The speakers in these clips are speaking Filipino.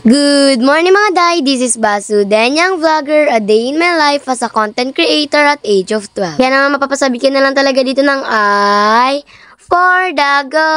Good morning mga day, this is Basu, Danyang Vlogger, a day in my life as a content creator at age of 12. Kaya naman mapapasabihin na lang talaga dito ng I for the go!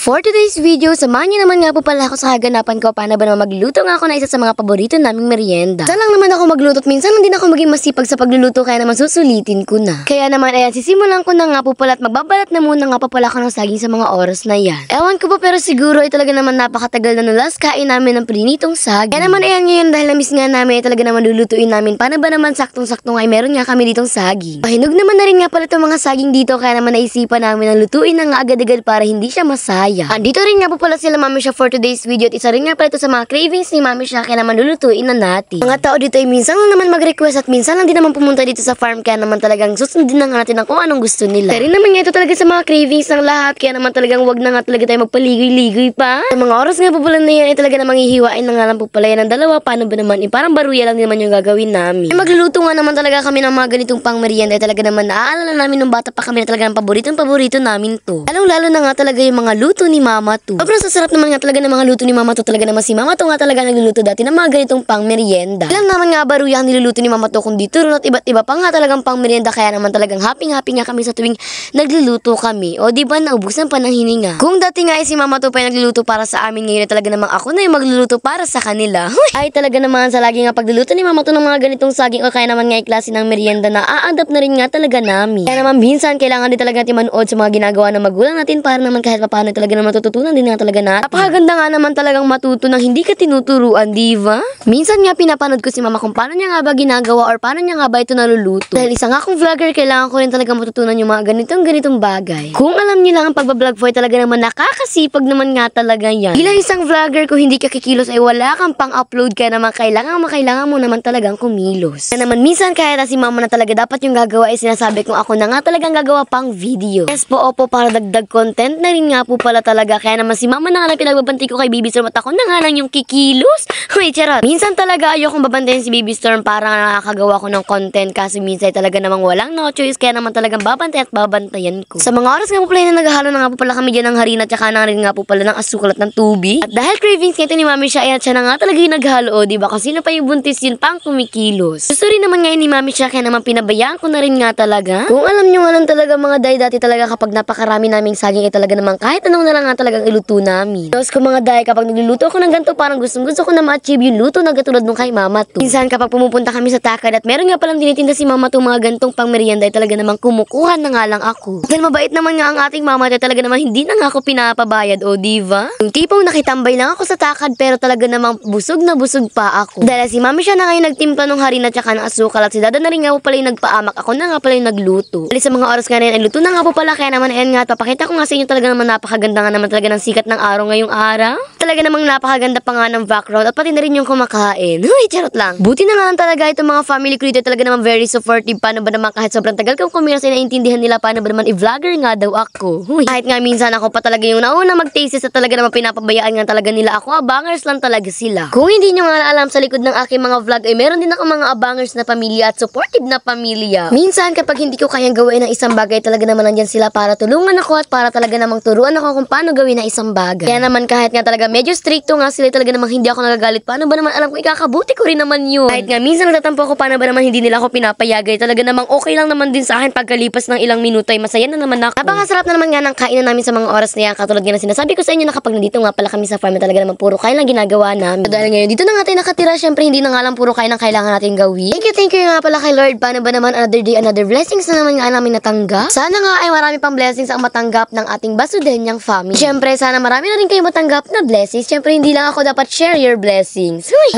For today's video, samahan niyo naman nga po pala ako sa kaganapan ko paano ba naman magluto nga ako na isa sa mga paborito naming merienda. Saan lang naman ako magluto at minsan lang din ako maging masipag sa pagluluto kaya naman susulitin ko na. Kaya naman ayan, sisimulan ko na nga po pala at magbabalat na muna nga po pala ako ng saging sa mga oras na yan. Ewan ko po pero siguro ay talaga naman napakatagal na nung last kain namin ng prinitong saging. Kaya naman ayan ngayon dahil na-miss nga namin ay talaga naman lulutuin namin paano ba naman saktong-saktong ay meron nga kami ditong saging. Pahinog naman na rin nga pala itong mga saging dito kaya naman naisipan namin na lutuin na nga agad-agad para hindi siya masaya. Andito rin nga po pala sila Mami Siya for today's video at isa rin nga pala ito sa mga cravings ni Mami Siya kaya naman lulutuin na natin. Mga tao dito ay minsan lang naman mag-request at minsan lang din naman pumunta dito sa farm kaya naman talagang susundin na nga natin kung anong gusto nila. Pero rin naman nga ito talaga sa mga cravings ng lahat kaya naman talagang wag na nga talaga tayo magpaligoy-ligoy pa. Sa mga oras nga po pala na yan ay talaga namang hihiwain na nga lang po pala yan ng dalawa. Paano ba naman? Parang baruya lang din naman yung gagawin namin. Ay, magluluto nga naman talaga kami ng mga ganitong pang merienda ay talaga naman naaalala namin nung bata pa kami na talaga ng paborito namin to. Lalo na nga talaga yung mga luto ni Mama to. Sobrang sasarap naman nga talaga ng mga luto ni Mama to. Talaga naman si Mama to nga talaga nagluluto dati ng mga ganitong pang merienda. Ilang naman nga baruya ang niluluto ni Mama to kundi turon at iba't iba pa nga talagang pang merienda kaya naman talagang happy nga kami sa tuwing nagluluto kami. O di ba naubusan pa ng hininga. Kung dati nga ay si Mama to pa yung nagluluto para sa amin ngayon talaga namang ako na yung magluluto para sa kanila. Ay talaga naman sa lagi nga pagluluto ni Mama to ng mga ganitong saging o kaya naman nga ay klase ng merienda na a-adapt na rin nga talaga namin. Kaya naman minsan kailangan din talaga natin manood sa mga ginagawa ng magulang natin para naman kahit paano talaga naman matututunan din nga talaga natin. Napakaganda nga naman talagang matuto nang hindi ka tinuturuan, diba? Minsan nga pinapanood ko si Mama kung paano niya nga ba ginagawa or paano niya nga ba ito naluluto. Dahil isa nga akong vlogger, kailangan ko rin talaga matutunan yung mga ganitong bagay. Kung alam niyo lang ang pagbablog po ay talaga naman nakakasipag naman nga talaga yan. Bilang isang vlogger, kung hindi ka kikilos ay wala kang pang-upload kaya naman kailangan mo naman talagang kumilos. Kaya naman minsan kahit si Mama na talaga dapat yung gagawa ay sinasabi kong ako na nga talagang gagawa pang video. Yes po, opo, para dagdag content na rin nga po pala talaga. Kaya naman si Mama na nga lang pinagbabanti ko kay Baby Storm at ako na nga lang yung kikilos. Uy, charot. Minsan talaga ayokong babantayan si Baby Storm para nakakagawa ko ng content kasi minsan talaga namang walang no choice kaya naman talagang babantay at babantayan ko. Sa mga oras nga po pala na naghahalo na nga po pala kami dyan ng harina at saka na rin nga po pala ng asukal at ng tubig. At dahil cravings nga ito ni Mami Siya at siya na nga talaga yung naghalo o diba kasi sino pa yung buntis yun pang kumikilos. Gusto rin naman ngayon ni Mami Siya kaya naman pinabayaan ko na rin nga talaga. Kung alam nyo nga lang talaga mga day dati talaga kapag napakarami naming saging ay talaga namang kahit anong na lang nga talagang iluto namin. Tapos kung mga day kapag nagluluto ako ng ganito parang gusto ko na ma-achieve yung luto na katulad nung kay Mama to. Minsan kapag pumupunta kami sa takad at meron nga palang tinitinda si Mama to mga gantong pang merienda ay talaga namang kumukuha na nga lang ako. Dahil mabait naman nga ang ating Mama at talaga namang hindi na nga ako pinapabayad o diva? Yung tipong nakitambay lang ako sa takad pero talaga namang busog na busog pa ako. Dahil si Mami Siya na ngayon nagtimpla ng harina at saka ng asukal at si Dada na rin nga po pala yung nagpaamak. Ako na nga pala yung nagluto. Dahil sa mga oras nga na yan ay luto na nga po pala kaya naman ayan nga papakita ko nga sa inyo talaga naman napakaganda nga naman talaga ng sikat ng araw ngayong araw. Talaga namang napakaganda pa nga ng background at pati na rin yung kumakain. Huy, charot lang. Buti na nga lang talaga itong mga family ko dito talaga naman very supportive. Paano ba naman kahit sobrang tagal kong kumilos ay naintindihan nila paano ba naman i-vlogger nga daw ako. Huy. Kahit nga minsan ako pa talaga yung nauna mag-taste at talaga naman pinapabayaan nga talaga nila ako. Abangers lang talaga sila. Kung hindi nyo nga alam sa likod ng aking mga vlog ay meron din ako mga abangers na pamilya at supportive na pamilya. Minsan kapag hindi ko kayang gawin ng isang bagay talaga naman nandyan sila para tulungan ako at para talaga namang turuan ako kung paano gawin ang isang bagay. Kaya naman kahit nga talaga medyo stricto nga sila talaga namang hindi ako nagagalit. Paano ba naman alam ko ikakabuti ko rin naman yun. Kahit nga minsan nagtatampo ako paano ba naman hindi nila ako pinapayagay. Talaga namang okay lang naman din sa akin pagkalipas ng ilang minuto ay masaya na naman ako. Napakasarap na naman nga ng kainan namin sa mga oras na yan. Katulad nga na sinasabi ko sa inyo na kapag nandito nga pala kami sa farm talaga namang puro kain lang ginagawa namin. So, dahil ngayon dito na nga tayo nakatira syempre hindi na nga lang puro kain ang kailangan natin gawin. Thank you nga pala kay Lord. Paano ba naman another day another blessings na naman nga namin natanggap. Sana nga ay marami pang blessings ang matanggap ng ating Basudenyang family. Syempre sana marami na rin kayo matanggap na blessings. Syempre hindi lang ako dapat share your blessings. Uy!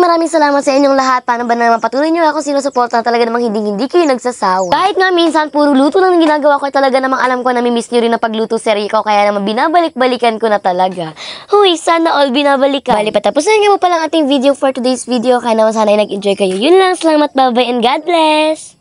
Maraming salamat sa inyong lahat. Paano ba naman patuloy nyo ako sinusuporta talaga namang hindi kayo nagsasawa. Kahit nga minsan puro luto lang ang ginagawa ko talaga namang alam ko na miss nyo rin na pagluto serye ko kaya naman binabalik-balikan ko na talaga. Huy, sana all binabalikan. Bali patapos na nga po palang ating video for today's video kaya naman sana ay nag-enjoy kayo. Yun lang, salamat, bye-bye and God bless!